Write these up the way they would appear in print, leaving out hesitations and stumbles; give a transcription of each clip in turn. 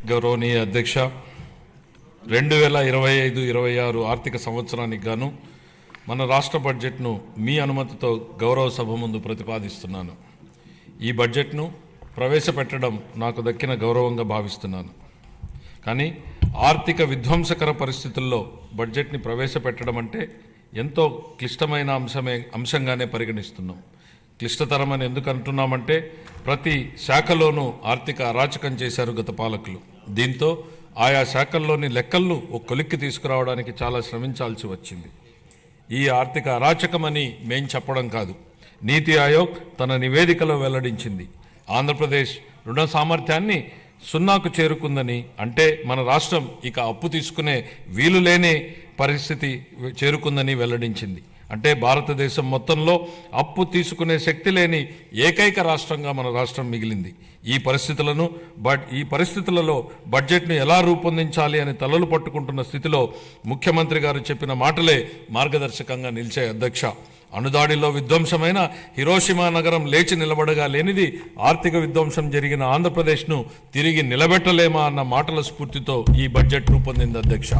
గౌరవనీయ అధ్యక్ష, 2025-26 ఆర్థిక సంవత్సరానికి గాను మన రాష్ట్ర బడ్జెట్ను మీ అనుమతితో గౌరవ సభ ముందు ప్రతిపాదిస్తున్నాను. ఈ బడ్జెట్ను ప్రవేశపెట్టడం నాకు దక్కిన గౌరవంగా భావిస్తున్నాను. కానీ ఆర్థిక విధ్వంసకర పరిస్థితుల్లో బడ్జెట్ని ప్రవేశపెట్టడం అంటే ఎంతో క్లిష్టమైన అంశంగానే పరిగణిస్తున్నాం. క్లిష్టతరమని ఎందుకు అంటున్నామంటే ప్రతి శాఖలోనూ ఆర్థిక అరాచకం చేశారు గత పాలకులు. దీంతో ఆయా శాఖల్లోని లెక్కలను ఒక కొలిక్కి తీసుకురావడానికి చాలా శ్రమించాల్సి వచ్చింది. ఈ ఆర్థిక అరాచకమని మేం చెప్పడం కాదు, నీతి ఆయోగ్ తన నివేదికలో వెల్లడించింది. ఆంధ్రప్రదేశ్ రుణ సామర్థ్యాన్ని సున్నాకు చేరుకుందని, అంటే మన రాష్ట్రం ఇక అప్పు తీసుకునే వీలు లేని పరిస్థితి చేరుకుందని వెల్లడించింది. అంటే భారతదేశం మొత్తంలో అప్పు తీసుకునే శక్తి లేని ఏకైక రాష్ట్రంగా మన రాష్ట్రం మిగిలింది. ఈ పరిస్థితులలో బడ్జెట్ను ఎలా రూపొందించాలి అని తలలు పట్టుకుంటున్న స్థితిలో ముఖ్యమంత్రి గారు చెప్పిన మాటలే మార్గదర్శకంగా నిలిచే అధ్యక్ష. అణుదాడిలో విధ్వంసమైన హిరోషిమా నగరం లేచి నిలబడగా లేనిది ఆర్థిక విధ్వంసం జరిగిన ఆంధ్రప్రదేశ్ను తిరిగి నిలబెట్టలేమా అన్న మాటల స్ఫూర్తితో ఈ బడ్జెట్ రూపొందింది అధ్యక్ష.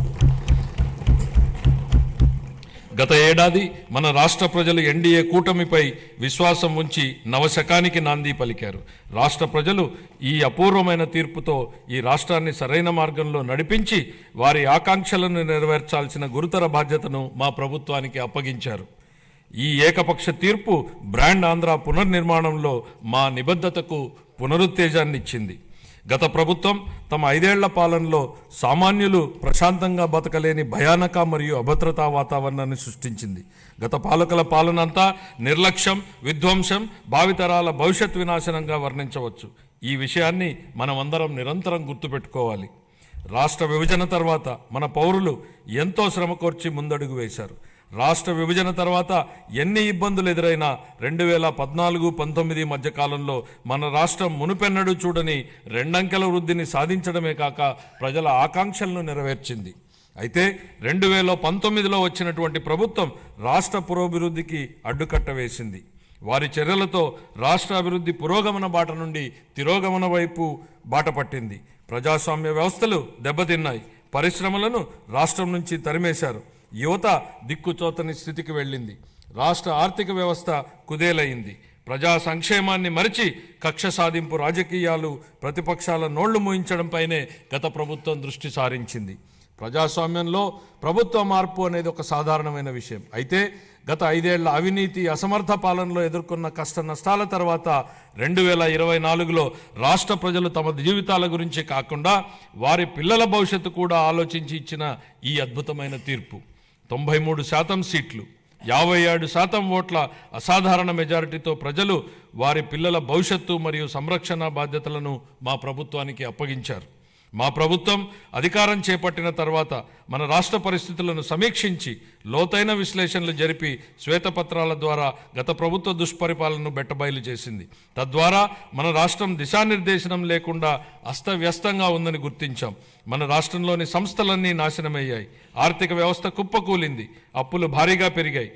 గత ఏడాది మన రాష్ట్ర ప్రజలు ఎన్డీఏ కూటమిపై విశ్వాసం ఉంచి నవశకానికి నాంది పలికారు. రాష్ట్ర ప్రజలు ఈ అపూర్వమైన తీర్పుతో ఈ రాష్ట్రాన్ని సరైన మార్గంలో నడిపించి వారి ఆకాంక్షలను నెరవేర్చాల్సిన గురుతర బాధ్యతను మా ప్రభుత్వానికి అప్పగించారు. ఈ ఏకపక్ష తీర్పు బ్రాండ్ ఆంధ్ర పునర్నిర్మాణంలో మా నిబద్ధతకు పునరుత్తేజాన్నిచ్చింది. గత ప్రభుత్వం తమ 5 ఏళ్ల పాలనలో సామాన్యులు ప్రశాంతంగా బతకలేని భయానక మరియు అభద్రతా వాతావరణాన్ని సృష్టించింది. గత పాలకుల పాలనంతా నిర్లక్ష్యం, విధ్వంసం, భావితరాల భవిష్యత్ వినాశనంగా వర్ణించవచ్చు. ఈ విషయాన్ని మనమందరం నిరంతరం గుర్తుపెట్టుకోవాలి. రాష్ట్ర విభజన తర్వాత మన పౌరులు ఎంతో శ్రమ కోర్చి ముందడుగు వేశారు. రాష్ట్ర విభజన తర్వాత ఎన్ని ఇబ్బందులు ఎదురైనా 2014-19 మధ్య కాలంలో మన రాష్ట్రం మునుపెన్నడూ చూడని 2 అంకెల వృద్ధిని సాధించడమే కాక ప్రజల ఆకాంక్షలను నెరవేర్చింది. అయితే 2019లో వచ్చినటువంటి ప్రభుత్వం రాష్ట్ర పురోభివృద్ధికి అడ్డుకట్ట వేసింది. వారి చర్యలతో రాష్ట్ర అభివృద్ధి పురోగమన బాట నుండి తిరోగమన వైపు బాట పట్టింది. ప్రజాస్వామ్య వ్యవస్థలు దెబ్బతిన్నాయి. పరిశ్రమలను రాష్ట్రం నుంచి తరిమేశారు. యువత దిక్కుచోతని స్థితికి వెళ్ళింది. రాష్ట్ర ఆర్థిక వ్యవస్థ కుదేలయింది. ప్రజా సంక్షేమాన్ని మరిచి కక్ష సాధింపు రాజకీయాలు, ప్రతిపక్షాల నోళ్లు మూయించడంపైనే గత ప్రభుత్వం దృష్టి సారించింది. ప్రజాస్వామ్యంలో ప్రభుత్వ మార్పు అనేది ఒక సాధారణమైన విషయం. అయితే గత 5 ఏళ్ల అవినీతి, అసమర్థ పాలనలో ఎదుర్కొన్న కష్ట నష్టాల తర్వాత 2024లో రాష్ట్ర ప్రజలు తమ జీవితాల గురించి కాకుండా వారి పిల్లల భవిష్యత్తు కూడా ఆలోచించి ఇచ్చిన ఈ అద్భుతమైన తీర్పు 93% సీట్లు, 57% ఓట్ల అసాధారణ మెజారిటీతో ప్రజలు వారి పిల్లల భవిష్యత్తు మరియు సంరక్షణ బాధ్యతలను మా ప్రభుత్వానికి అప్పగించారు. మా ప్రభుత్వం అధికారం చేపట్టిన తర్వాత మన రాష్ట్ర పరిస్థితులను సమీక్షించి లోతైన విశ్లేషణలు జరిపి శ్వేతపత్రాల ద్వారా గత ప్రభుత్వ దుష్పరిపాలనను బెట్టబయలు చేసింది. తద్వారా మన రాష్ట్రం దిశానిర్దేశనం లేకుండా అస్తవ్యస్తంగా ఉందని గుర్తించాం. మన రాష్ట్రంలోని సంస్థలన్నీ నాశనమయ్యాయి. ఆర్థిక వ్యవస్థ కుప్పకూలింది. అప్పులు భారీగా పెరిగాయి.